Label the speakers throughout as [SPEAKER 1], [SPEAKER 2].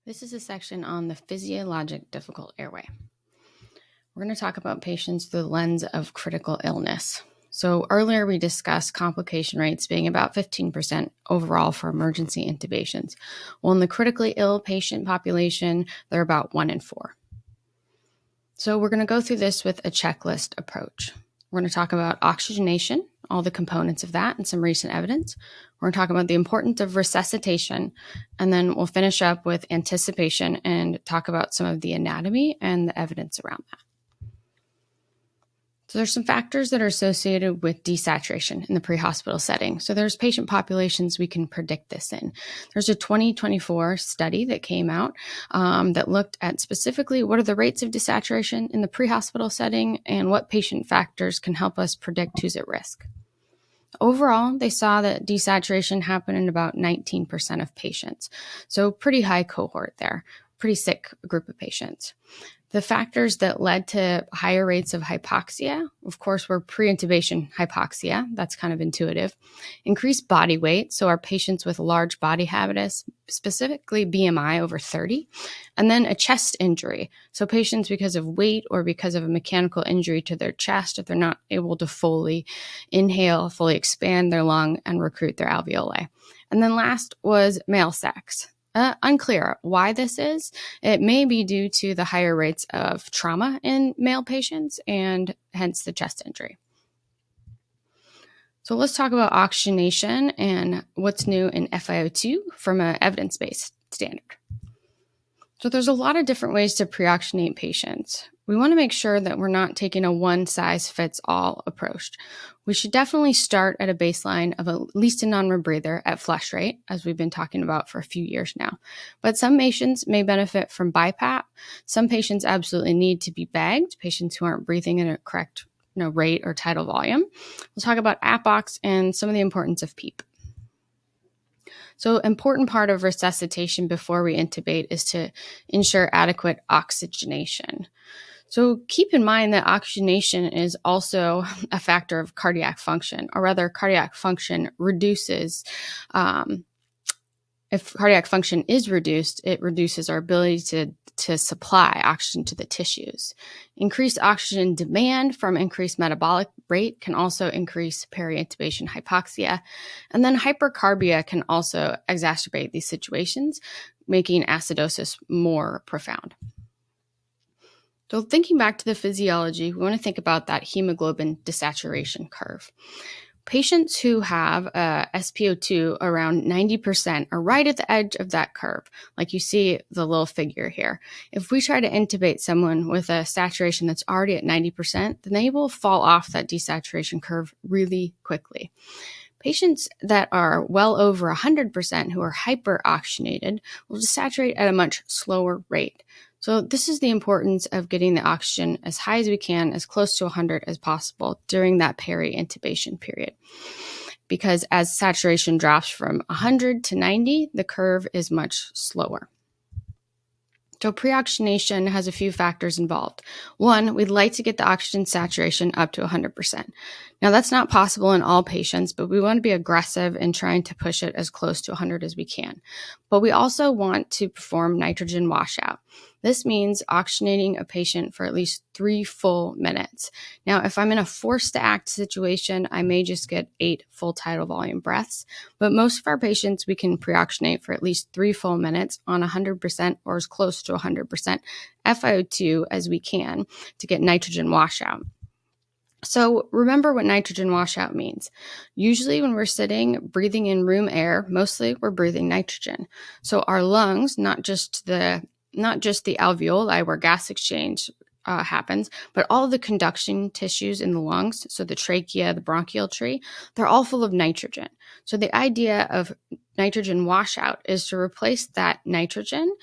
[SPEAKER 1] This is a section on the physiologic difficult airway. We're going to talk about patients through the lens of critical illness. So earlier we discussed complication rates being about 15% overall for emergency intubations. Well, in the critically ill patient population, they're about 1 in 4. So we're going to go through this with a checklist approach. We're going to talk about oxygenation, all the components of that, and some recent evidence. We're going to talk about the importance of resuscitation, and then we'll finish up with anticipation and talk about some of the anatomy and the evidence around that. So there's some factors that are associated with desaturation in the pre-hospital setting. So there's patient populations we can predict this in. There's a 2024 study that came out that looked at specifically what are the rates of desaturation in the pre-hospital setting and what patient factors can help us predict who's at risk. Overall, they saw that desaturation happened in about 19% of patients. So pretty high cohort there, pretty sick group of patients. The factors that led to higher rates of hypoxia, of course, were pre-intubation hypoxia. That's kind of intuitive. Increased body weight, so our patients with large body habitus, specifically BMI over 30. And then a chest injury, so patients because of weight or because of a mechanical injury to their chest, if they're not able to fully inhale, fully expand their lung, and recruit their alveoli. And then last was male sex. Unclear why this is. It may be due to the higher rates of trauma in male patients and hence the chest injury. So let's talk about oxygenation and what's new in FiO2 from an evidence-based standard. So there's a lot of different ways to pre-oxygenate patients. We want to make sure that we're not taking a one-size-fits-all approach. We should definitely start at a baseline of at least a non-rebreather at flush rate, as we've been talking about for a few years now. But some patients may benefit from BiPAP. Some patients absolutely need to be bagged, patients who aren't breathing at a correct rate or tidal volume. We'll talk about APOX and some of the importance of PEEP. So important part of resuscitation before we intubate is to ensure adequate oxygenation. So keep in mind that oxygenation is also a factor of cardiac function, or rather cardiac function reduces. If cardiac function is reduced, it reduces our ability to supply oxygen to the tissues. Increased oxygen demand from increased metabolic rate can also increase peri-intubation hypoxia. And then hypercarbia can also exacerbate these situations, making acidosis more profound. So thinking back to the physiology, we want to think about that hemoglobin desaturation curve. Patients who have SpO2 around 90% are right at the edge of that curve, like you see the little figure here. If we try to intubate someone with a saturation that's already at 90%, then they will fall off that desaturation curve really quickly. Patients that are well over 100% who are hyperoxygenated will desaturate at a much slower rate. So this is the importance of getting the oxygen as high as we can, as close to 100 as possible during that peri-intubation period. Because as saturation drops from 100 to 90, the curve is much slower. So pre-oxygenation has a few factors involved. One, we'd like to get the oxygen saturation up to 100%. Now, that's not possible in all patients, but we want to be aggressive in trying to push it as close to 100 as we can. But we also want to perform nitrogen washout. This means oxygenating a patient for at least 3 full minutes. Now, if I'm in a forced-to-act situation, I may just get 8 full tidal volume breaths. But most of our patients, we can pre-oxygenate for at least 3 full minutes on 100% or as close to 100% FiO2 as we can to get nitrogen washout. So remember what nitrogen washout means. Usually when we're sitting, breathing in room air, mostly we're breathing nitrogen. So our lungs, not just the alveoli where gas exchange happens, but all of the conduction tissues in the lungs, so the trachea, the bronchial tree, they're all full of nitrogen. So the idea of nitrogen washout is to replace that nitrogen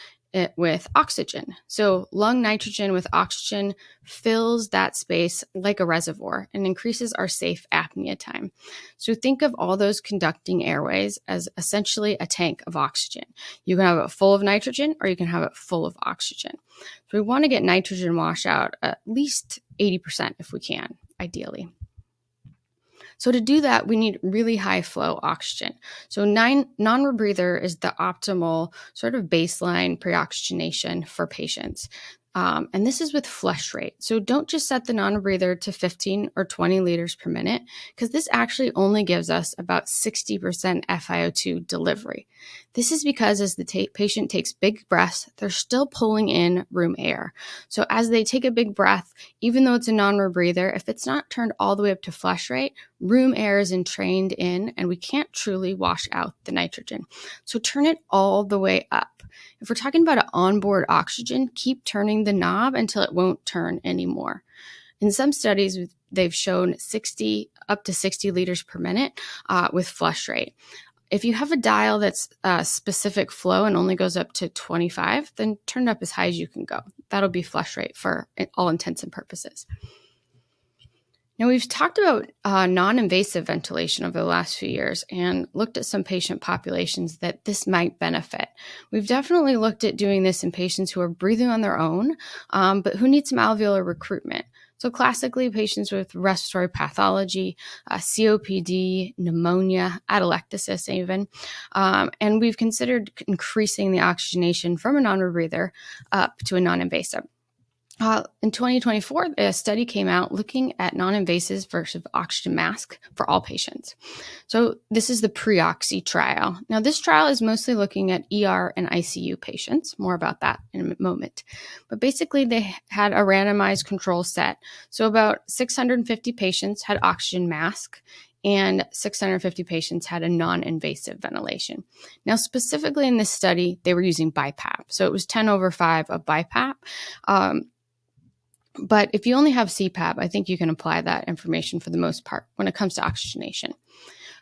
[SPEAKER 1] with oxygen. So lung nitrogen with oxygen fills that space like a reservoir and increases our safe apnea time. So think of all those conducting airways as essentially a tank of oxygen. You can have it full of nitrogen or you can have it full of oxygen. So we want to get nitrogen washout at least 80% if we can, ideally. So to do that, we need really high flow oxygen. So non-rebreather is the optimal sort of baseline pre-oxygenation for patients. And this is with flush rate. So don't just set the non-rebreather to 15 or 20 liters per minute, because this actually only gives us about 60% FiO2 delivery. This is because as the patient takes big breaths, they're still pulling in room air. So as they take a big breath, even though it's a non-rebreather, if it's not turned all the way up to flush rate, room air is entrained in, and we can't truly wash out the nitrogen. So turn it all the way up. If we're talking about an onboard oxygen, keep turning the knob until it won't turn anymore. In some studies, they've shown up to 60 liters per minute with flush rate. If you have a dial that's specific flow and only goes up to 25, then turn it up as high as you can go. That'll be flush rate for all intents and purposes. Now, we've talked about non-invasive ventilation over the last few years and looked at some patient populations that this might benefit. We've definitely looked at doing this in patients who are breathing on their own, but who need some alveolar recruitment. So classically, patients with respiratory pathology, COPD, pneumonia, atelectasis even, and we've considered increasing the oxygenation from a non-rebreather up to a non-invasive. In 2024, a study came out looking at non-invasive versus oxygen mask for all patients. So this is the PREOXY trial. Now, this trial is mostly looking at ER and ICU patients. More about that in a moment. But basically, they had a randomized control set. So about 650 patients had oxygen mask, and 650 patients had a non-invasive ventilation. Now, specifically in this study, they were using BiPAP. So it was 10/5 of BiPAP. But if you only have CPAP, I think you can apply that information for the most part when it comes to oxygenation.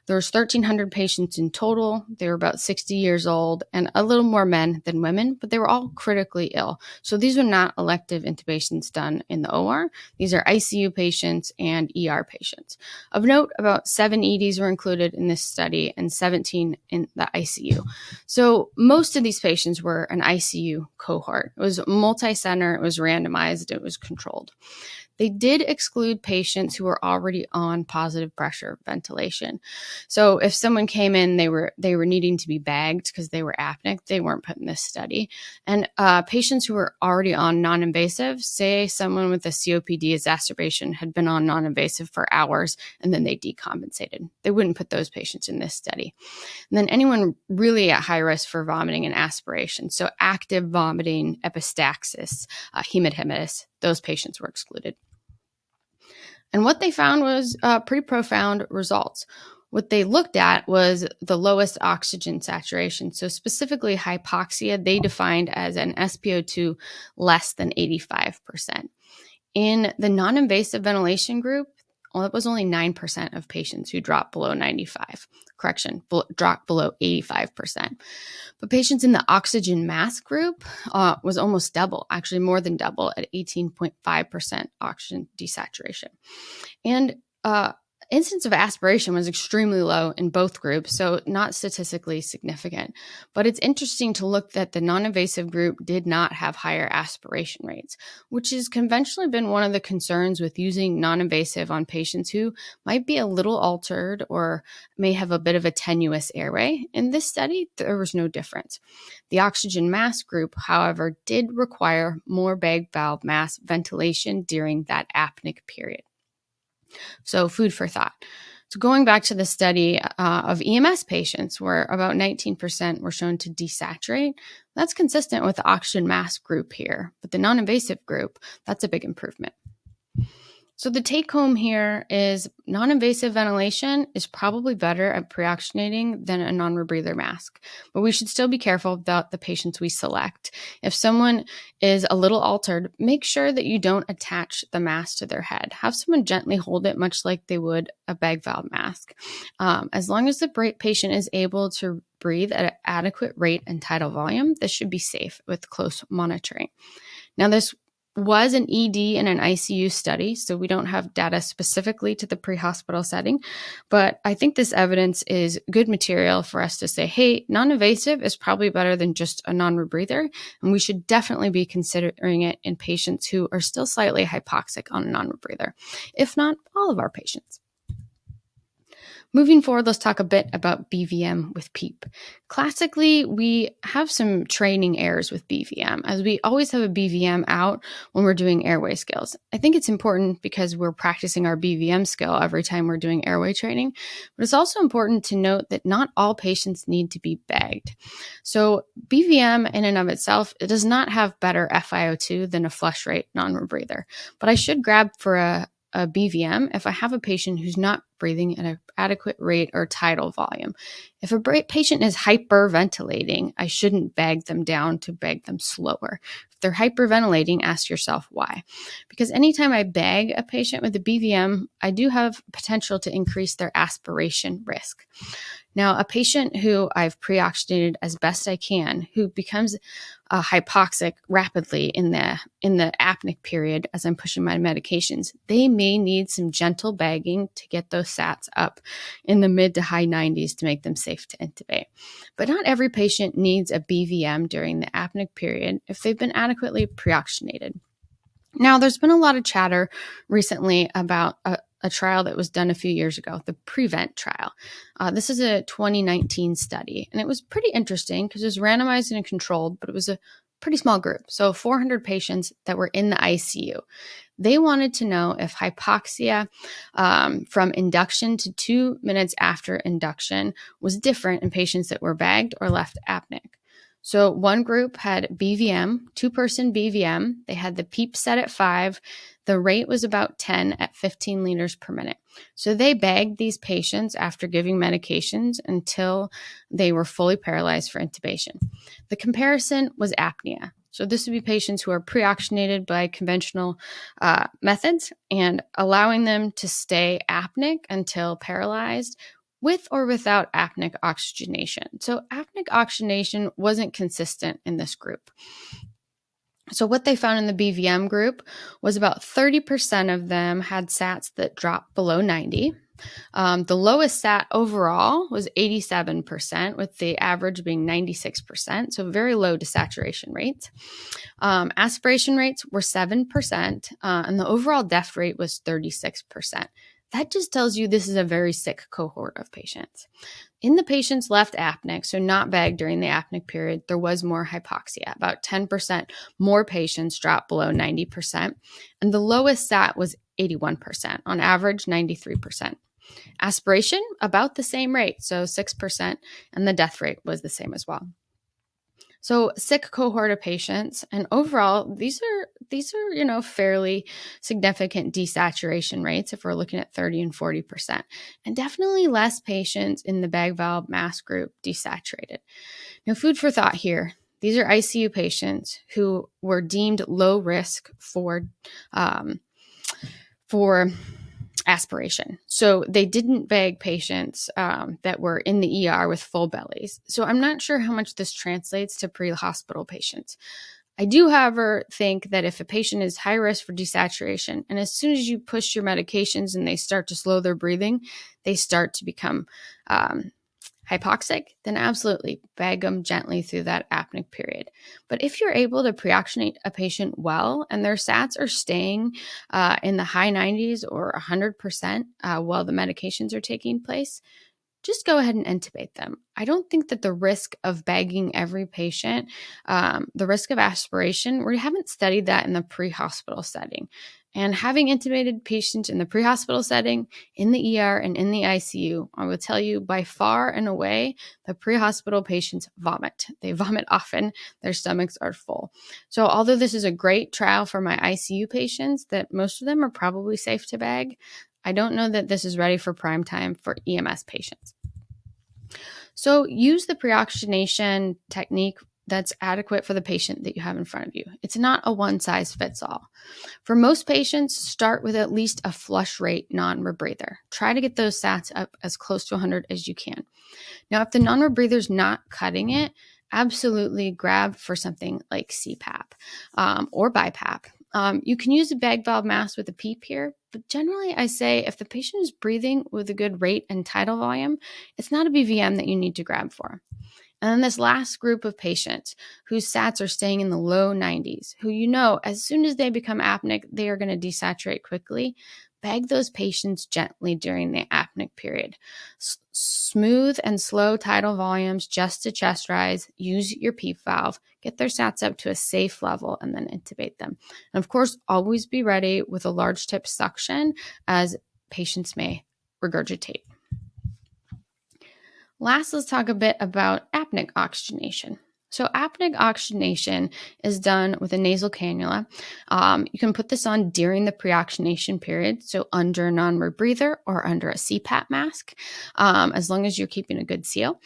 [SPEAKER 1] There's 1,300 patients in total. They were about 60 years old and a little more men than women, but they were all critically ill. So these are not elective intubations done in the OR. These are ICU patients and ER patients. Of note, about 7 EDs were included in this study and 17 in the ICU. So most of these patients were an ICU cohort. It was multi-center, it was randomized, it was controlled. They did exclude patients who were already on positive pressure ventilation. So if someone came in, they were needing to be bagged because they were apneic, they weren't put in this study. And patients who were already on non-invasive, say someone with a COPD exacerbation had been on non-invasive for hours and then they decompensated. They wouldn't put those patients in this study. And then anyone really at high risk for vomiting and aspiration, so active vomiting, epistaxis, hematemesis, those patients were excluded. And what they found was pretty profound results. What they looked at was the lowest oxygen saturation. So specifically hypoxia, they defined as an SpO2 less than 85%. In the non-invasive ventilation group, it was only 9% of patients who dropped below 95. Dropped below 85%. But patients in the oxygen mask group was almost double, actually more than double at 18.5% oxygen desaturation. And incidence of aspiration was extremely low in both groups, so not statistically significant. But it's interesting to look that the non-invasive group did not have higher aspiration rates, which has conventionally been one of the concerns with using non-invasive on patients who might be a little altered or may have a bit of a tenuous airway. In this study, there was no difference. The oxygen mask group, however, did require more bag valve mask ventilation during that apneic period. So food for thought. So going back to the study of EMS patients where about 19% were shown to desaturate, that's consistent with the oxygen mask group here. But the non-invasive group, that's a big improvement. So the take home here is non-invasive ventilation is probably better at pre-oxygenating than a non-rebreather mask, but we should still be careful about the patients we select. If someone is a little altered, make sure that you don't attach the mask to their head. Have someone gently hold it much like they would a bag valve mask. As long as the patient is able to breathe at an adequate rate and tidal volume, this should be safe with close monitoring. Now, this was an ED and an ICU study, so we don't have data specifically to the pre-hospital setting, but I think this evidence is good material for us to say, hey, non-invasive is probably better than just a non-rebreather, and we should definitely be considering it in patients who are still slightly hypoxic on a non-rebreather, if not all of our patients. Moving forward, let's talk a bit about BVM with PEEP. Classically, we have some training errors with BVM, as we always have a BVM out when we're doing airway skills. I think it's important because we're practicing our BVM skill every time we're doing airway training, but it's also important to note that not all patients need to be bagged. So BVM in and of itself, it does not have better FiO2 than a flush rate non-rebreather, but I should grab for a BVM if I have a patient who's not breathing at an adequate rate or tidal volume. If a patient is hyperventilating, I shouldn't bag them down to bag them slower. If they're hyperventilating, ask yourself why. Because anytime I bag a patient with a BVM, I do have potential to increase their aspiration risk. Now, a patient who I've pre-oxygenated as best I can, who becomes hypoxic rapidly in the apneic period as I'm pushing my medications, they may need some gentle bagging to get those sats up in the mid to high 90s to make them safe to intubate. But not every patient needs a BVM during the apneic period if they've been adequately pre-oxygenated. Now, there's been a lot of chatter recently about a trial that was done a few years ago, the PREVENT trial. This is a 2019 study, and it was pretty interesting because it was randomized and controlled, but it was a pretty small group. So 400 patients that were in the ICU. They wanted to know if hypoxia from induction to 2 minutes after induction was different in patients that were bagged or left apneic. So one group had BVM, 2-person BVM. They had the PEEP set at 5. The rate was about 10 at 15 liters per minute. So they bagged these patients after giving medications until they were fully paralyzed for intubation. The comparison was apnea. So this would be patients who are pre-oxygenated by conventional methods and allowing them to stay apneic until paralyzed with or without apneic oxygenation. So apneic oxygenation wasn't consistent in this group. So what they found in the BVM group was about 30% of them had SATs that dropped below 90. The lowest SAT overall was 87%, with the average being 96%, so very low desaturation rates. Aspiration rates were 7%, and the overall death rate was 36%. That just tells you this is a very sick cohort of patients. In the patients left apneic, so not bagged during the apneic period, there was more hypoxia. About 10% more patients dropped below 90%, and the lowest SAT was 81%, on average 93%. Aspiration, about the same rate, so 6%, and the death rate was the same as well. So sick cohort of patients, and overall, these are fairly significant desaturation rates if we're looking at 30 and 40%, and definitely less patients in the bag valve mask group desaturated. Now, food for thought here. These are ICU patients who were deemed low risk for aspiration. So they didn't bag patients that were in the ER with full bellies. So I'm not sure how much this translates to pre-hospital patients. I do, however, think that if a patient is high risk for desaturation, and as soon as you push your medications and they start to slow their breathing, they start to become hypoxic, then absolutely bag them gently through that apneic period. But if you're able to pre-oxygenate a patient well and their SATs are staying in the high 90s or 100% while the medications are taking place, just go ahead and intubate them. I don't think that the risk of bagging every patient, the risk of aspiration, we haven't studied that in the pre-hospital setting. And having intubated patients in the pre-hospital setting, in the ER, and in the ICU, I will tell you by far and away, the pre-hospital patients vomit. They vomit often. Their stomachs are full. So although this is a great trial for my ICU patients, that most of them are probably safe to bag, I don't know that this is ready for prime time for EMS patients. So use the pre-oxygenation technique that's adequate for the patient that you have in front of you. It's not a one-size-fits-all. For most patients, start with at least a flush rate non-rebreather. Try to get those SATs up as close to 100 as you can. Now, if the non-rebreather's not cutting it, absolutely grab for something like CPAP or BiPAP. You can use a bag valve mask with a PEEP here, but generally I say if the patient is breathing with a good rate and tidal volume, it's not a BVM that you need to grab for. And then this last group of patients whose SATs are staying in the low 90s, who as soon as they become apneic, they are going to desaturate quickly. Bag those patients gently during the apneic apneic period. Smooth and slow tidal volumes just to chest rise, use your PEEP valve, get their sats up to a safe level, and then intubate them. And of course, always be ready with a large tip suction as patients may regurgitate. Last, let's talk a bit about apneic oxygenation. So apneic oxygenation is done with a nasal cannula. You can put this on during the pre-oxygenation period, so under a non-rebreather or under a CPAP mask, as long as you're keeping a good seal.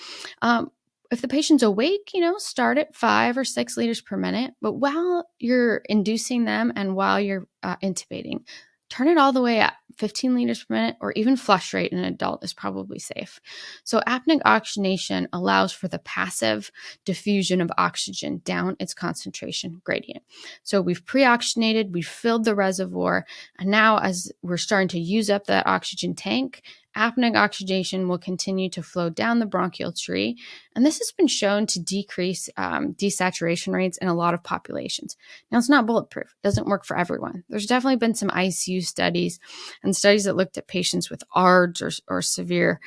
[SPEAKER 1] If the patient's awake, start at 5 or 6 liters per minute, but while you're inducing them and while you're intubating, turn it all the way up. 15 liters per minute or even flush rate in an adult is probably safe. So apneic oxygenation allows for the passive diffusion of oxygen down its concentration gradient. So we've pre-oxygenated, we've filled the reservoir, and now as we're starting to use up that oxygen tank, apneic oxygenation will continue to flow down the bronchial tree, and this has been shown to decrease desaturation rates in a lot of populations. Now, it's not bulletproof. It doesn't work for everyone. There's definitely been some ICU studies and studies that looked at patients with ARDS or severe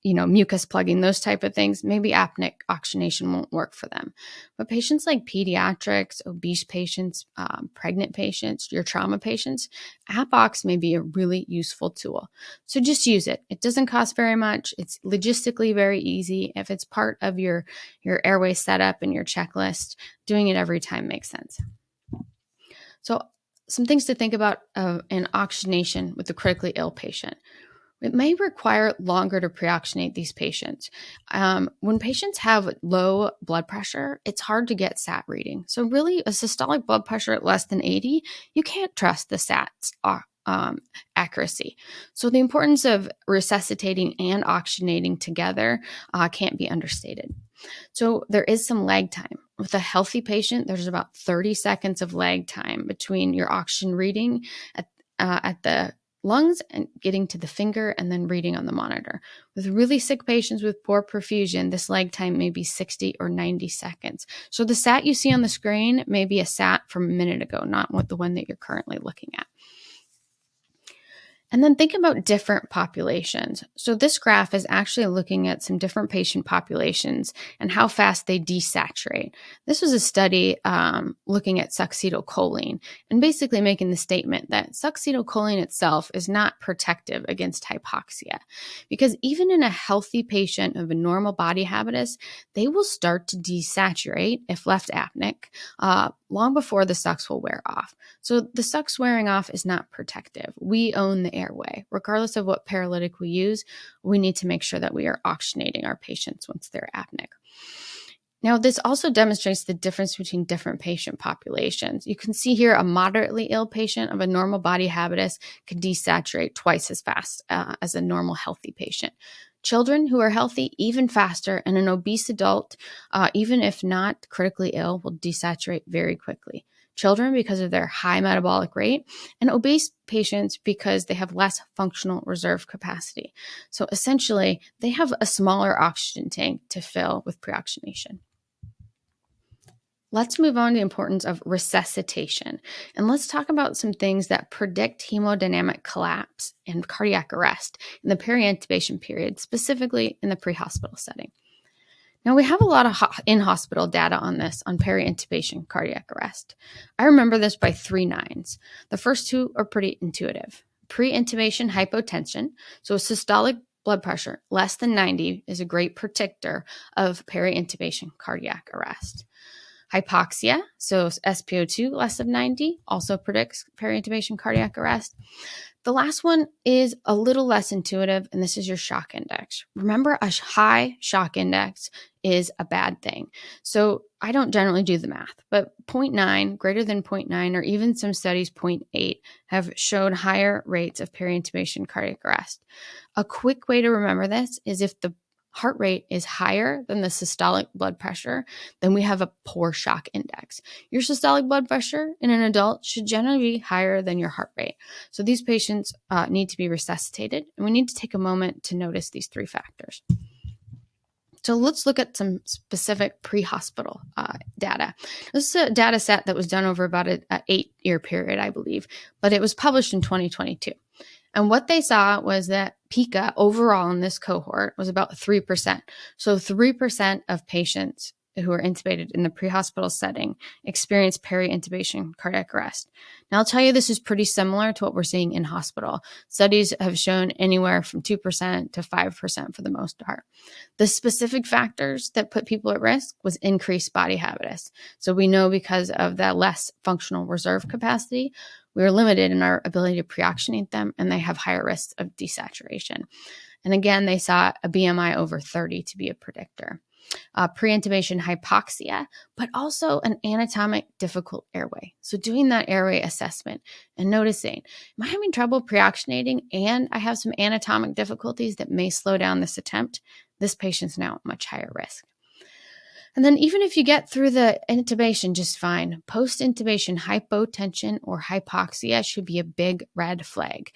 [SPEAKER 1] mucus plugging, those type of things. Maybe apneic oxygenation won't work for them. But patients like pediatrics, obese patients, pregnant patients, your trauma patients, AppOx may be a really useful tool. So just use it. It doesn't cost very much. It's logistically very easy. If it's part of your airway setup and your checklist, doing it every time makes sense. So some things to think about in oxygenation with a critically ill patient. It may require longer to pre-oxygenate these patients. When patients have low blood pressure, it's hard to get SAT reading. So really, a systolic blood pressure at less than 80, you can't trust the SAT's accuracy. So the importance of resuscitating and oxygenating together can't be understated. So there is some lag time. With a healthy patient, there's about 30 seconds of lag time between your oxygen reading at the lungs and getting to the finger and then reading on the monitor. With really sick patients with poor perfusion, this lag time may be 60 or 90 seconds. So the SAT you see on the screen may be a SAT from a minute ago, not the one that you're currently looking at. And then think about different populations. So this graph is actually looking at some different patient populations and how fast they desaturate. This was a study looking at succinylcholine and basically making the statement that succinylcholine itself is not protective against hypoxia, because even in a healthy patient of a normal body habitus, they will start to desaturate if left apneic long before the sucks will wear off. So the sucks wearing off is not protective. We own the airway. Regardless of what paralytic we use, we need to make sure that we are oxygenating our patients once they're apneic. Now, this also demonstrates the difference between different patient populations. You can see here a moderately ill patient of a normal body habitus can desaturate twice as fast as a normal healthy patient. Children who are healthy, even faster, and an obese adult, even if not critically ill, will desaturate very quickly. Children because of their high metabolic rate, and obese patients because they have less functional reserve capacity. So essentially, they have a smaller oxygen tank to fill with pre-oxygenation. Let's move on to the importance of resuscitation. And let's talk about some things that predict hemodynamic collapse and cardiac arrest in the peri-intubation period, specifically in the pre-hospital setting. Now, we have a lot of in-hospital data on this, on peri-intubation cardiac arrest. I remember this by 3 nines. The first 2 are pretty intuitive. Pre-intubation hypotension, so a systolic blood pressure less than 90 is a great predictor of peri-intubation cardiac arrest. Hypoxia, so SpO2 less than 90, also predicts peri-intubation cardiac arrest. The last one is a little less intuitive, and this is your shock index. Remember, a high shock index is a bad thing. So I don't generally do the math, but 0.9, greater than 0.9, or even some studies 0.8 have shown higher rates of peri-intubation cardiac arrest. A quick way to remember this is if the heart rate is higher than the systolic blood pressure, then we have a poor shock index. Your systolic blood pressure in an adult should generally be higher than your heart rate. So these patients need to be resuscitated, and we need to take a moment to notice these 3 factors. So let's look at some specific pre-hospital data. This is a data set that was done over about an 8-year period, I believe, but it was published in 2022. And what they saw was that PICA overall in this cohort was about 3%. So 3% of patients who are intubated in the pre-hospital setting experience peri-intubation cardiac arrest. Now, I'll tell you, this is pretty similar to what we're seeing in hospital. Studies have shown anywhere from 2% to 5% for the most part. The specific factors that put people at risk was increased body habitus. So we know because of that less functional reserve capacity, we are limited in our ability to pre-oxygenate them, and they have higher risks of desaturation. And again, they saw a BMI over 30 to be a predictor. Pre-intubation hypoxia, but also an anatomic difficult airway. So doing that airway assessment and noticing, am I having trouble pre-oxygenating and I have some anatomic difficulties that may slow down this attempt? This patient's now at much higher risk. And then even if you get through the intubation just fine, post-intubation hypotension or hypoxia should be a big red flag.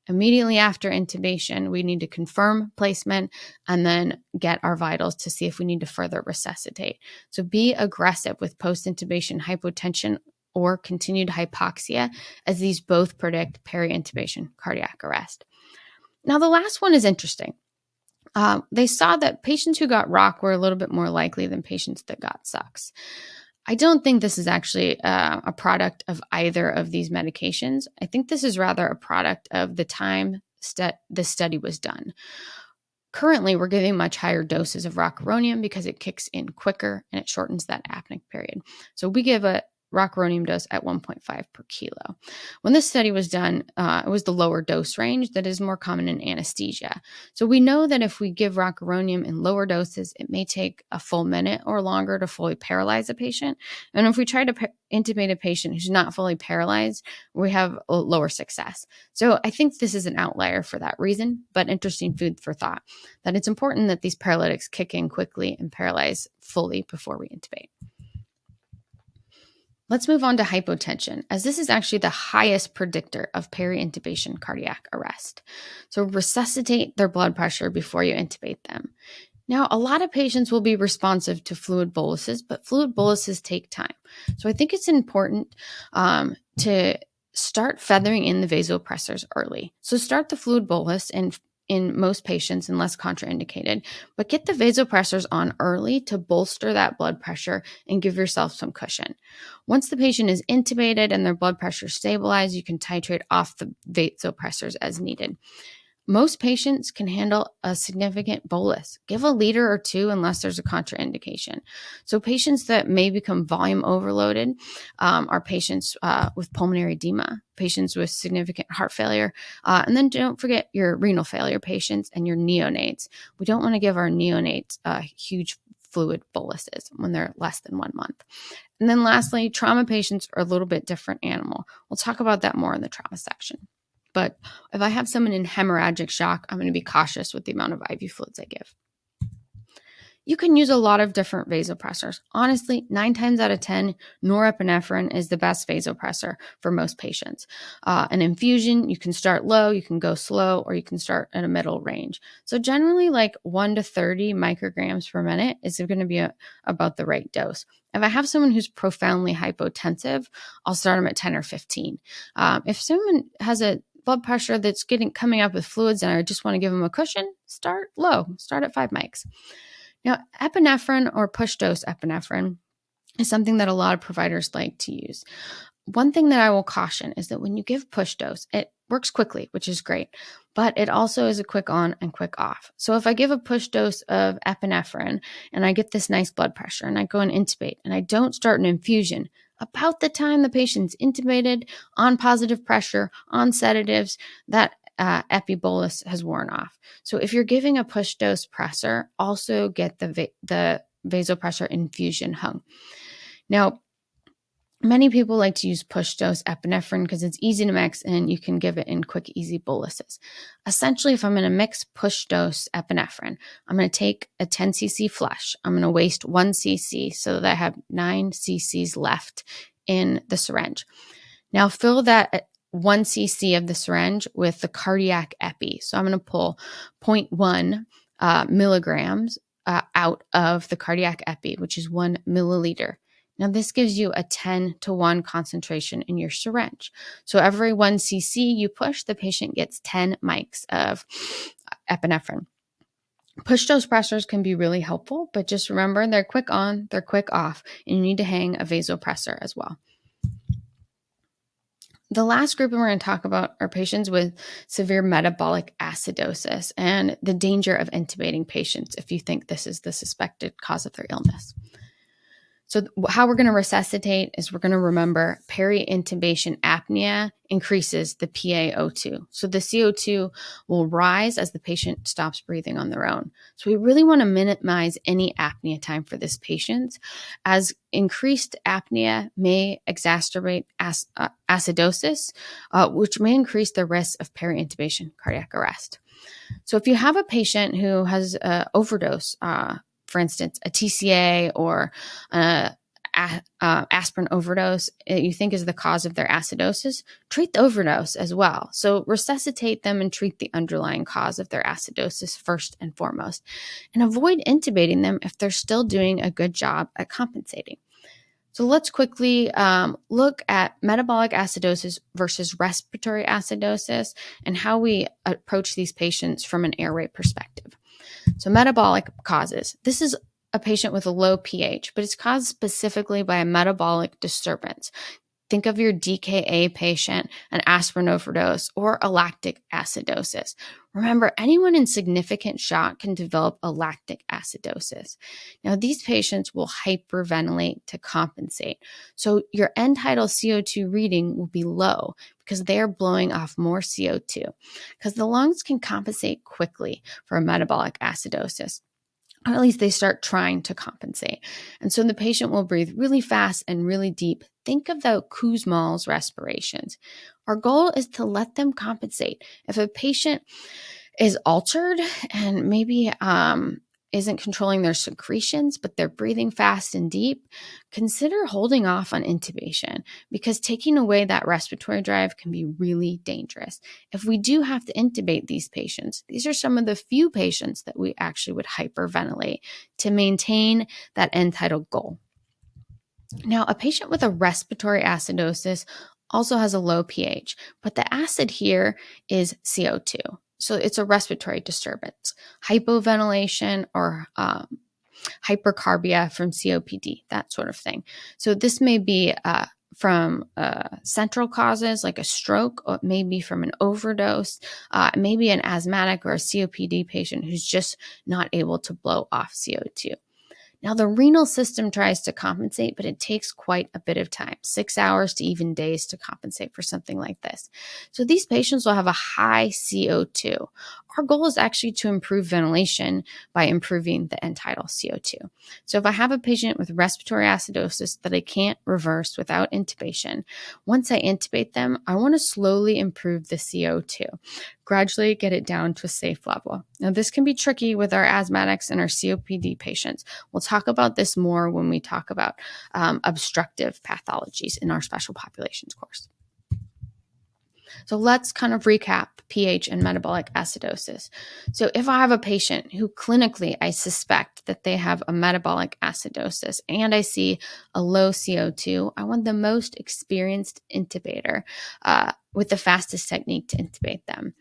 [SPEAKER 1] Immediately after intubation, we need to confirm placement and then get our vitals to see if we need to further resuscitate. So be aggressive with post-intubation hypotension or continued hypoxia, as these both predict peri-intubation cardiac arrest. Now, the last one is interesting. They saw that patients who got ROC were a little bit more likely than patients that got SUX. I don't think this is actually a product of either of these medications. I think this is rather a product of the time the study was done. Currently, we're giving much higher doses of rocuronium because it kicks in quicker and it shortens that apneic period. So we give a rocuronium dose at 1.5 per kilo. When this study was done, it was the lower dose range that is more common in anesthesia. So we know that if we give rocuronium in lower doses, it may take a full minute or longer to fully paralyze a patient. And if we try to intubate a patient who's not fully paralyzed, we have a lower success. So I think this is an outlier for that reason, but interesting food for thought, that it's important that these paralytics kick in quickly and paralyze fully before we intubate. Let's move on to hypotension, as this is actually the highest predictor of peri-intubation cardiac arrest. So resuscitate their blood pressure before you intubate them. Now, a lot of patients will be responsive to fluid boluses, but fluid boluses take time. So I think it's important to start feathering in the vasopressors early. So start the fluid bolus in most patients and less contraindicated, but get the vasopressors on early to bolster that blood pressure and give yourself some cushion. Once the patient is intubated and their blood pressure stabilized, you can titrate off the vasopressors as needed. Most patients can handle a significant bolus. Give a liter or two unless there's a contraindication. So patients that may become volume overloaded are patients with pulmonary edema, patients with significant heart failure, and then don't forget your renal failure patients and your neonates. We don't want to give our neonates huge fluid boluses when they're less than 1 month. And then lastly, trauma patients are a little bit different animal. We'll talk about that more in the trauma section. But if I have someone in hemorrhagic shock, I'm going to be cautious with the amount of IV fluids I give. You can use a lot of different vasopressors. Honestly, 9 times out of 10, norepinephrine is the best vasopressor for most patients. An infusion, you can start low, you can go slow, or you can start at a middle range. So generally like 1 to 30 micrograms per minute is going to be about the right dose. If I have someone who's profoundly hypotensive, I'll start them at 10 or 15. If someone has a blood pressure that's coming up with fluids and I just want to give them a cushion, start low, start at 5 mics. Now, epinephrine or push dose epinephrine is something that a lot of providers like to use. One thing that I will caution is that when you give push dose, it works quickly, which is great, but it also is a quick on and quick off. So if I give a push dose of epinephrine and I get this nice blood pressure and I go and intubate and I don't start an infusion, about the time the patient's intubated, on positive pressure, on sedatives, that epibolus has worn off. So if you're giving a push dose pressor, also get the vasopressor infusion hung. Now, many people like to use push dose epinephrine because it's easy to mix and you can give it in quick, easy boluses. Essentially, if I'm going to mix push dose epinephrine, I'm going to take a 10 cc flush. I'm going to waste 1 cc so that I have 9 cc's left in the syringe. Now fill that 1 cc of the syringe with the cardiac epi. So I'm going to pull 0.1 milligrams out of the cardiac epi, which is 1 milliliter. Now, this gives you a 10-to-1 concentration in your syringe. So every 1 cc you push, the patient gets 10 mics of epinephrine. Push dose pressors can be really helpful, but just remember they're quick on, they're quick off, and you need to hang a vasopressor as well. The last group we're going to talk about are patients with severe metabolic acidosis and the danger of intubating patients if you think this is the suspected cause of their illness. So how we're going to resuscitate is we're going to remember peri-intubation apnea increases the PaO2. So the CO2 will rise as the patient stops breathing on their own. So we really want to minimize any apnea time for this patient, as increased apnea may exacerbate acidosis, which may increase the risk of peri-intubation cardiac arrest. So if you have a patient who has an overdose, for instance, a TCA or aspirin overdose, you think is the cause of their acidosis, treat the overdose as well. So resuscitate them and treat the underlying cause of their acidosis first and foremost, and avoid intubating them if they're still doing a good job at compensating. So let's quickly look at metabolic acidosis versus respiratory acidosis and how we approach these patients from an airway perspective. So metabolic causes. This is a patient with a low pH, but it's caused specifically by a metabolic disturbance. Think of your DKA patient, an aspirin overdose, or a lactic acidosis. Remember, anyone in significant shock can develop a lactic acidosis. Now, these patients will hyperventilate to compensate. So your end tidal CO2 reading will be low because they are blowing off more CO2, because the lungs can compensate quickly for a metabolic acidosis. Or at least they start trying to compensate. And so the patient will breathe really fast and really deep. Think of the Kussmaul's respirations. Our goal is to let them compensate. If a patient is altered and maybe isn't controlling their secretions, but they're breathing fast and deep, consider holding off on intubation, because taking away that respiratory drive can be really dangerous. If we do have to intubate these patients, these are some of the few patients that we actually would hyperventilate to maintain that end tidal goal. Now, a patient with a respiratory acidosis also has a low pH, but the acid here is CO2. So it's a respiratory disturbance, hypoventilation or hypercarbia from COPD, that sort of thing. So this may be from central causes like a stroke, or maybe from an overdose, maybe an asthmatic or a COPD patient who's just not able to blow off CO2. Now, the renal system tries to compensate, but it takes quite a bit of time, 6 hours to even days to compensate for something like this. So these patients will have a high CO2. Our goal is actually to improve ventilation by improving the end tidal CO2. So if I have a patient with respiratory acidosis that I can't reverse without intubation, once I intubate them, I want to slowly improve the CO2. Gradually get it down to a safe level. Now, this can be tricky with our asthmatics and our COPD patients. We'll talk about this more when we talk about obstructive pathologies in our special populations course. So let's kind of recap pH and metabolic acidosis. So if I have a patient who clinically I suspect that they have a metabolic acidosis and I see a low CO2, I want the most experienced intubator with the fastest technique to intubate them.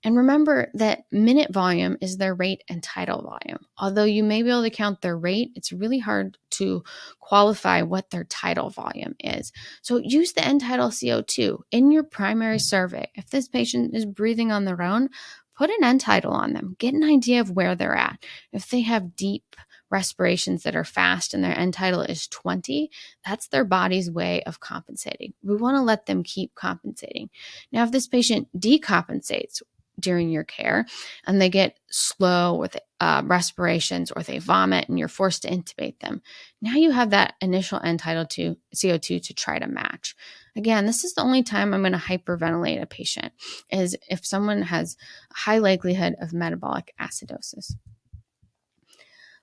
[SPEAKER 1] And remember that minute volume is their rate and tidal volume. Although you may be able to count their rate, it's really hard to qualify what their tidal volume is. So use the end tidal CO2 in your primary survey. If this patient is breathing on their own, put an end tidal on them. Get an idea of where they're at. If they have deep respirations that are fast and their end tidal is 20, that's their body's way of compensating. We want to let them keep compensating. Now, if this patient decompensates during your care and they get slow with respirations or they vomit and you're forced to intubate them, now you have that initial end tidal to CO2 to try to match. Again, this is the only time I'm going to hyperventilate a patient, is if someone has a high likelihood of metabolic acidosis.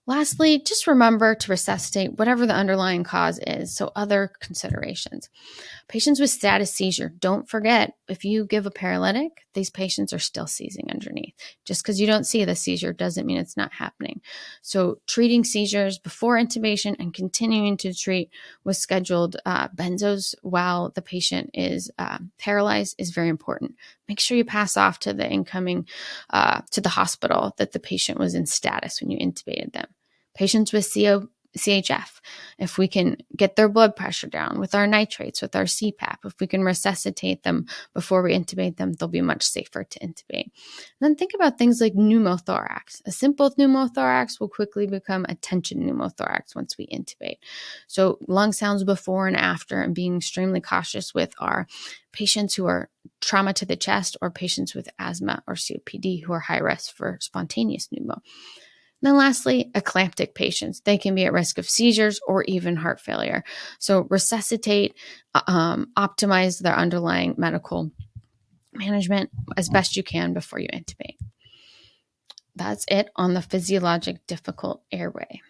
[SPEAKER 1] Lastly, just remember to resuscitate whatever the underlying cause is. So other considerations. Patients with status seizure, don't forget, if you give a paralytic, these patients are still seizing underneath. Just because you don't see the seizure doesn't mean it's not happening. So treating seizures before intubation and continuing to treat with scheduled benzos while the patient is paralyzed is very important. Make sure you pass off to the incoming, to the hospital that the patient was in status when you intubated them. Patients with CHF, if we can get their blood pressure down with our nitrates, with our CPAP, if we can resuscitate them before we intubate them, they'll be much safer to intubate. And then think about things like pneumothorax. A simple pneumothorax will quickly become a tension pneumothorax once we intubate. So lung sounds before and after, and being extremely cautious with our patients who are trauma to the chest or patients with asthma or COPD who are high risk for spontaneous pneumo. And then lastly, eclamptic patients. They can be at risk of seizures or even heart failure. So resuscitate, optimize their underlying medical management as best you can before you intubate. That's it on the physiologic difficult airway.